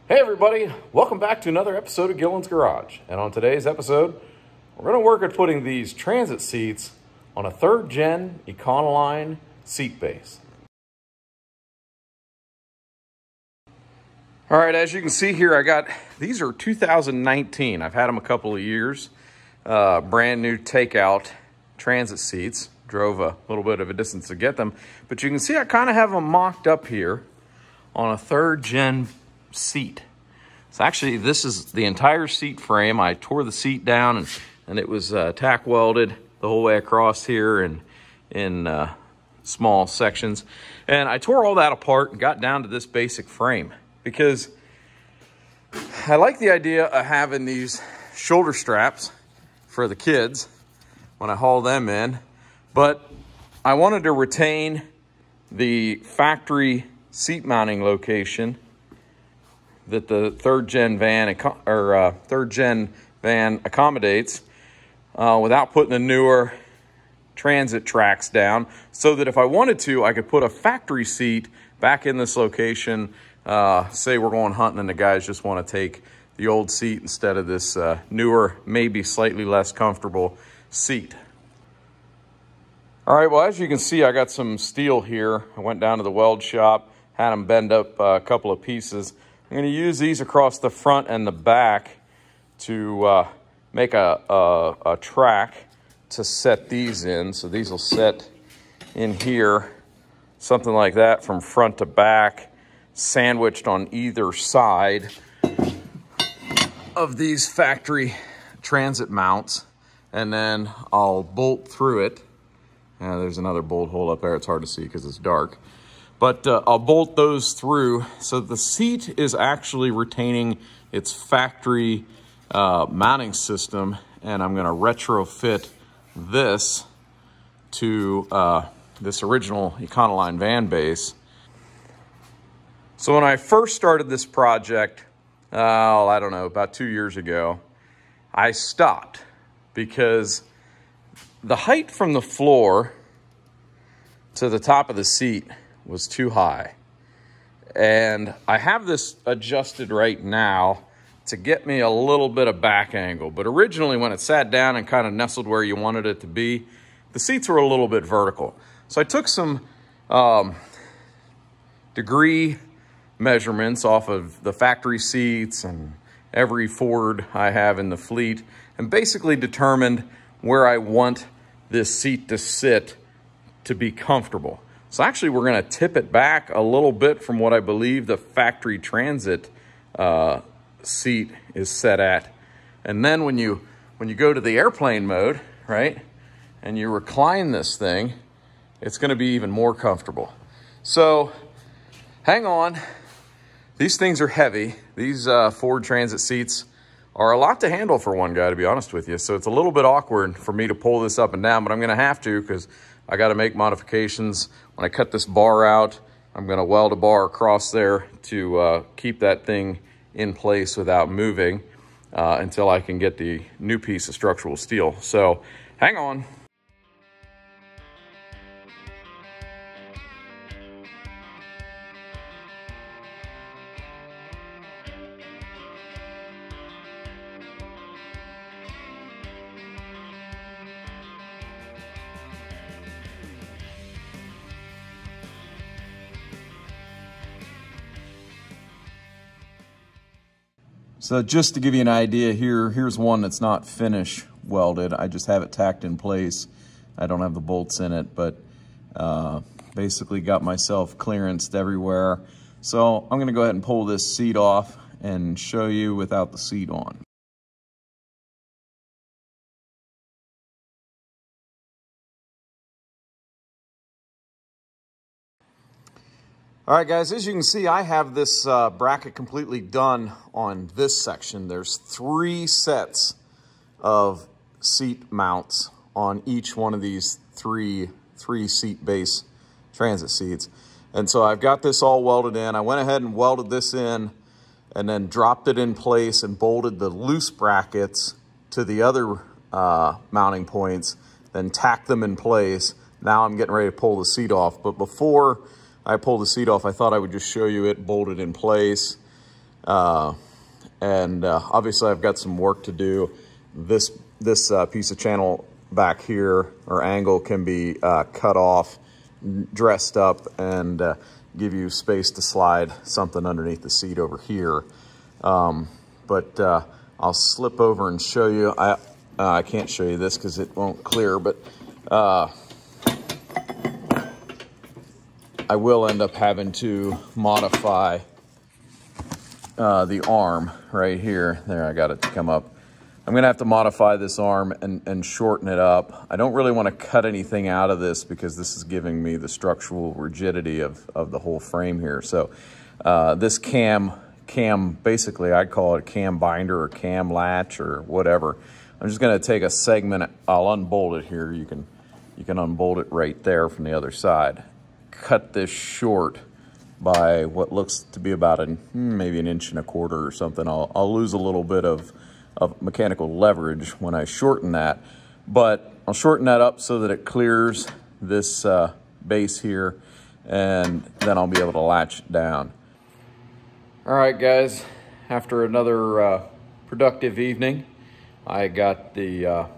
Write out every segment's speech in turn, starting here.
Hey everybody, welcome back to another episode of Gillen's Garage. And on today's episode, we're going to work at putting these transit seats on a 3rd Gen Econoline seat base. All right, as you can see here, these are 2019. I've had them a couple of years. Brand new takeout transit seats. Drove a little bit of a distance to get them. But you can see I kind of have them mocked up here on a 3rd Gen seat. So actually, this is the entire seat frame. I tore the seat down and it was tack welded the whole way across here and in small sections. And I tore all that apart and got down to this basic frame because I like the idea of having these shoulder straps for the kids when I haul them in, but I wanted to retain the factory seat mounting location that the 3rd Gen van accommodates without putting the newer transit tracks down, so that if I wanted to, I could put a factory seat back in this location. Say we're going hunting and the guys just want to take the old seat instead of this newer, maybe slightly less comfortable seat. All right, well, as you can see, I got some steel here. I went down to the weld shop, had them bend up a couple of pieces. I'm going to use these across the front and the back to make a track to set these in. So these will set in here, something like that, from front to back, sandwiched on either side of these factory transit mounts. And then I'll bolt through it. There's another bolt hole up there. It's hard to see because it's dark. But I'll bolt those through so the seat is actually retaining its factory mounting system. And I'm going to retrofit this to this original Econoline van base. So when I first started this project, I don't know, about 2 years ago, I stopped because the height from the floor to the top of the seat was too high. And I have this adjusted right now to get me a little bit of back angle. But originally when it sat down and kind of nestled where you wanted it to be, the seats were a little bit vertical. So I took some degree measurements off of the factory seats and every Ford I have in the fleet and basically determined where I want this seat to sit to be comfortable. So actually we're going to tip it back a little bit from what I believe the factory transit seat is set at. And then when you go to the airplane mode, right, and you recline this thing, it's going to be even more comfortable. So hang on. These things are heavy. These Ford transit seats are a lot to handle for one guy, to be honest with you. So it's a little bit awkward for me to pull this up and down, but I'm going to have to because I got to make modifications. When I cut this bar out, I'm going to weld a bar across there to keep that thing in place without moving until I can get the new piece of structural steel. So hang on. So just to give you an idea here's one that's not finish welded. I just have it tacked in place. I don't have the bolts in it, but basically got myself clearanced everywhere. So I'm gonna go ahead and pull this seat off and show you without the seat on. All right, guys, as you can see, I have this bracket completely done on this section. There's 3 sets of seat mounts on each one of these three seat base transit seats. And so I've got this all welded in. I went ahead and welded this in and then dropped it in place and bolted the loose brackets to the other mounting points, then tacked them in place. Now I'm getting ready to pull the seat off. But before I pull the seat off, I thought I would just show you it bolted in place. Obviously I've got some work to do. This piece of channel back here, or angle, can be cut off, dressed up, and give you space to slide something underneath the seat over here. I'll slip over and show you. I can't show you this because it won't clear, but I will end up having to modify the arm right here. There, I got it to come up. I'm gonna have to modify this arm and shorten it up. I don't really want to cut anything out of this because this is giving me the structural rigidity of the whole frame here. So this cam, basically I'd call it a cam binder or cam latch or whatever. I'm just gonna take a segment, I'll unbolt it here. You can unbolt it right there from the other side. Cut this short by what looks to be about maybe 1.25 inches or something. I'll lose a little bit of mechanical leverage when I shorten that, but I'll shorten that up so that it clears this base here, and then I'll be able to latch it down. All right, guys, after another productive evening, I got the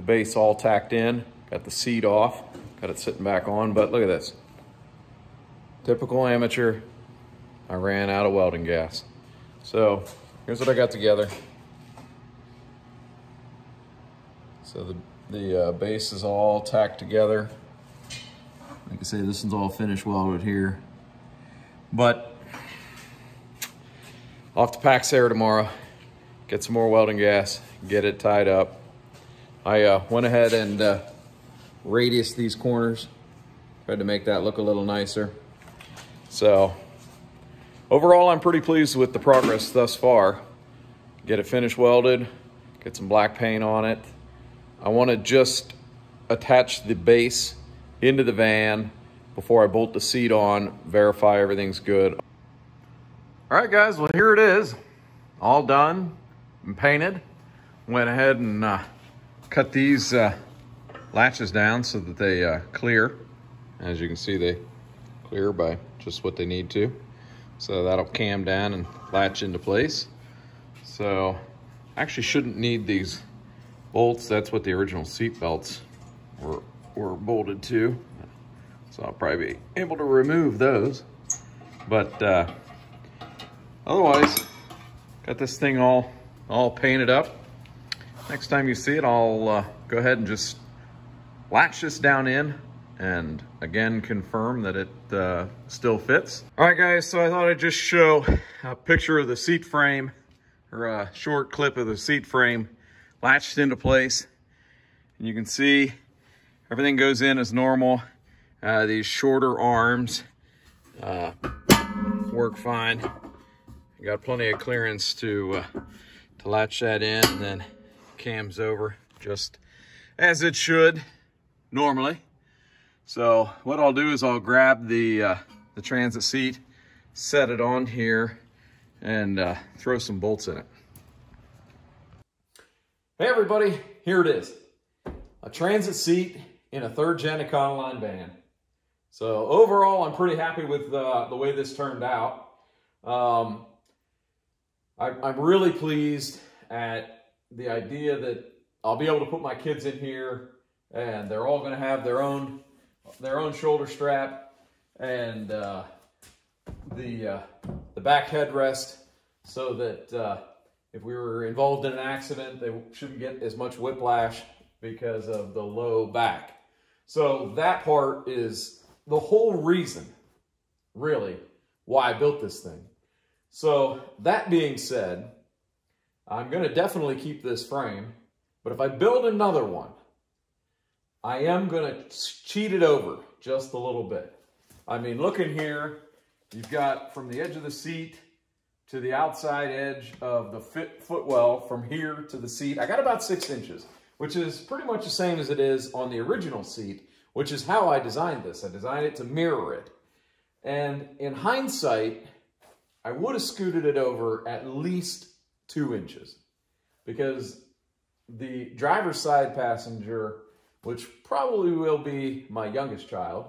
base all tacked in, got the seat off, got it sitting back on, but look at this. Typical amateur, I ran out of welding gas. So here's what I got together. So the base is all tacked together. Like I say, this one's all finished welded here. But I'll have to pack Sarah tomorrow, get some more welding gas, get it tied up. I went ahead and radiused these corners, tried to make that look a little nicer. So overall, I'm pretty pleased with the progress thus far. Get it finished welded, get some black paint on it. I want to just attach the base into the van before I bolt the seat on, verify everything's good. All right, guys, well, here it is, all done and painted. Went ahead and cut these latches down so that they clear. As you can see, they clear by just what they need to. So that'll cam down and latch into place. So actually shouldn't need these bolts. That's what the original seat belts were bolted to. So I'll probably be able to remove those. But otherwise, got this thing all painted up. Next time you see it, I'll go ahead and just latch this down in and again confirm that it still fits. All right, guys, so I thought I'd just show a picture of the seat frame, or a short clip of the seat frame latched into place. And you can see everything goes in as normal. These shorter arms work fine. You got plenty of clearance to latch that in, and then cams over just as it should normally. So what I'll do is I'll grab the transit seat, set it on here, and throw some bolts in it. Hey everybody, here it is. A transit seat in a 3rd Gen Econoline van. So overall, I'm pretty happy with the way this turned out. I'm really pleased at the idea that I'll be able to put my kids in here and they're all going to have their own shoulder strap and the back headrest, so that if we were involved in an accident, they shouldn't get as much whiplash because of the low back. So that part is the whole reason, really, why I built this thing. So that being said, I'm going to definitely keep this frame, but if I build another one, I am going to cheat it over just a little bit. I mean, look in here, you've got from the edge of the seat to the outside edge of the footwell, from here to the seat, I got about 6 inches, which is pretty much the same as it is on the original seat, which is how I designed this. I designed it to mirror it. And in hindsight, I would have scooted it over at least 2 inches, because the driver's side passenger, which probably will be my youngest child,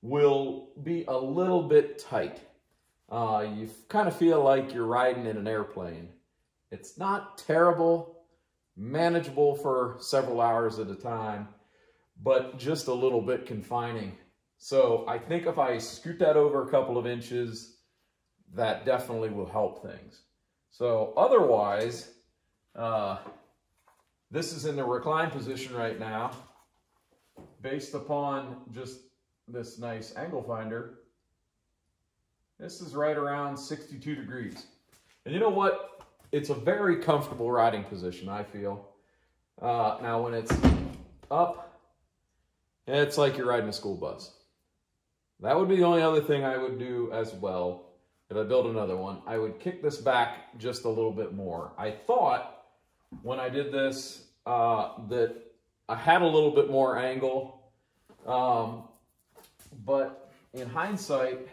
will be a little bit tight. You kind of feel like you're riding in an airplane. It's not terrible, manageable for several hours at a time, but just a little bit confining. So I think if I scoot that over a couple of inches, that definitely will help things. So otherwise, this is in the recline position right now. Based upon just this nice angle finder, this is right around 62 degrees. And you know what? It's a very comfortable riding position, I feel. Now when it's up, it's like you're riding a school bus. That would be the only other thing I would do as well. If I build another one, I would kick this back just a little bit more. I thought when I did this that I had a little bit more angle, but in hindsight,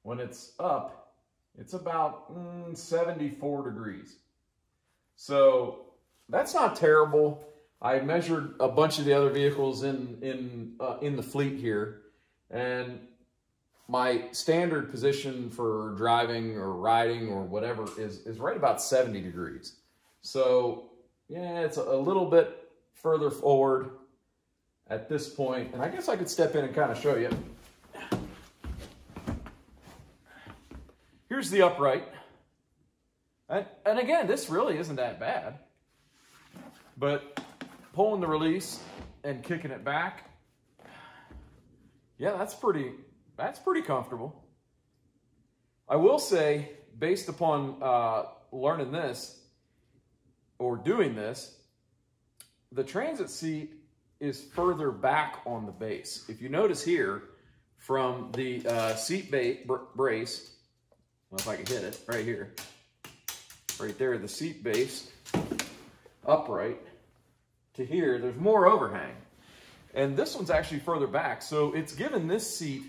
when it's up, it's about 74 degrees. So that's not terrible. I measured a bunch of the other vehicles in the fleet here, and my standard position for driving or riding or whatever is right about 70 degrees. So yeah, it's a little bit further forward at this point. And I guess I could step in and kind of show you. Here's the upright. And again, this really isn't that bad. But pulling the release and kicking it back, yeah, that's pretty comfortable. I will say, based upon learning this or doing this, the transit seat is further back on the base. If you notice here, from the seat brace, well, if I can hit it, right here, right there, the seat base, upright, to here, there's more overhang. And this one's actually further back, so it's given this seat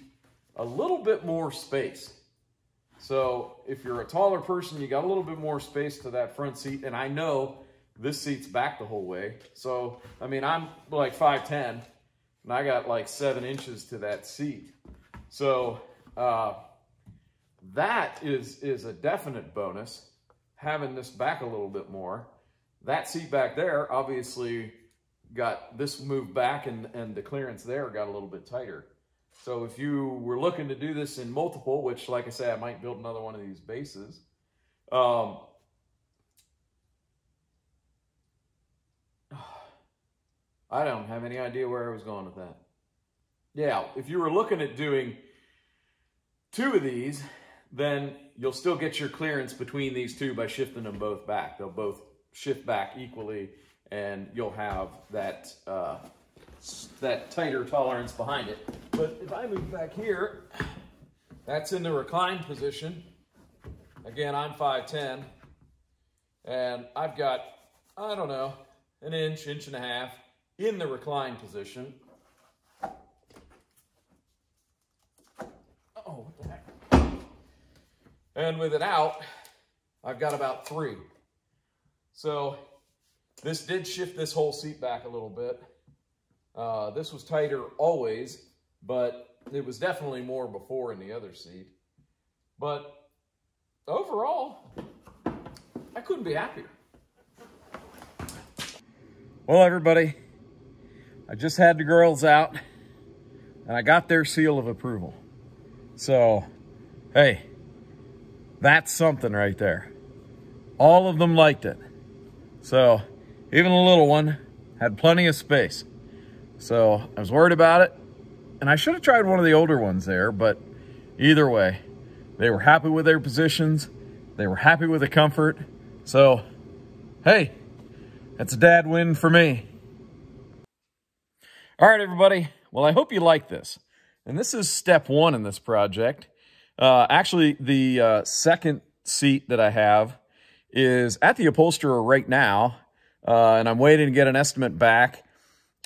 a little bit more space. So if you're a taller person, you got a little bit more space to that front seat, and I know this seat's back the whole way. So, I mean, I'm like 5'10", and I got like 7 inches to that seat. So that is a definite bonus, having this back a little bit more. That seat back there obviously got this moved back, and the clearance there got a little bit tighter. So if you were looking to do this in multiple, which, like I say, I might build another one of these bases, I don't have any idea where I was going with that. Yeah, if you were looking at doing 2 of these, then you'll still get your clearance between these 2 by shifting them both back. They'll both shift back equally, and you'll have that that tighter tolerance behind it. But if I move back here, that's in the recline position. Again, I'm 5'10", and I've got, I don't know, an inch and a half in the recline position. Oh, what the heck? And with it out, I've got about 3. So this did shift this whole seat back a little bit. This was tighter always, but it was definitely more before in the other seat. But overall, I couldn't be happier. Well, everybody, I just had the girls out, and I got their seal of approval. So, hey, that's something right there. All of them liked it. So, even the little one had plenty of space. So, I was worried about it, and I should have tried one of the older ones there, but either way, they were happy with their positions. They were happy with the comfort. So, hey, that's a dad win for me. All right, everybody. Well, I hope you like this. And this is step 1 in this project. Actually, the second seat that I have is at the upholsterer right now, and I'm waiting to get an estimate back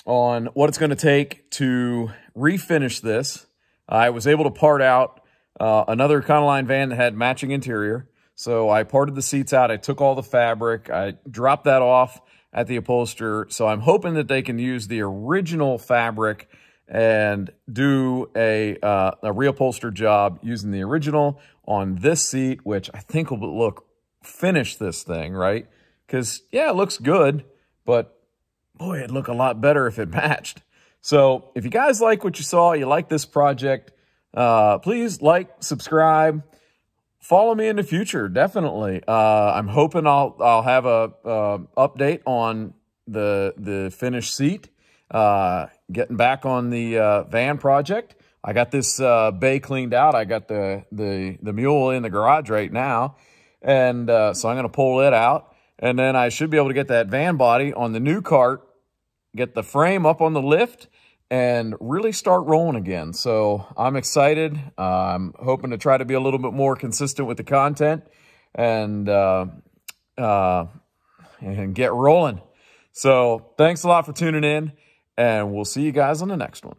on what it's going to take to refinish this. I was able to part out another Econoline van that had matching interior, so I parted the seats out. I took all the fabric. I dropped that off at the upholsterer, so I'm hoping that they can use the original fabric and do a reupholstered job using the original, on this seat, which I think will finish this thing, right? Because, yeah, it looks good, but boy, it'd look a lot better if it matched. So if you guys like what you saw, you like this project, please like, subscribe, follow me in the future, definitely. I'm hoping I'll have a update on the finished seat, getting back on the van project. I got this bay cleaned out. I got the mule in the garage right now, and so I'm going to pull it out, and then I should be able to get that van body on the new cart, get the frame up on the lift, and really start rolling again. So I'm excited. I'm hoping to try to be a little bit more consistent with the content and get rolling. So thanks a lot for tuning in, and we'll see you guys on the next one.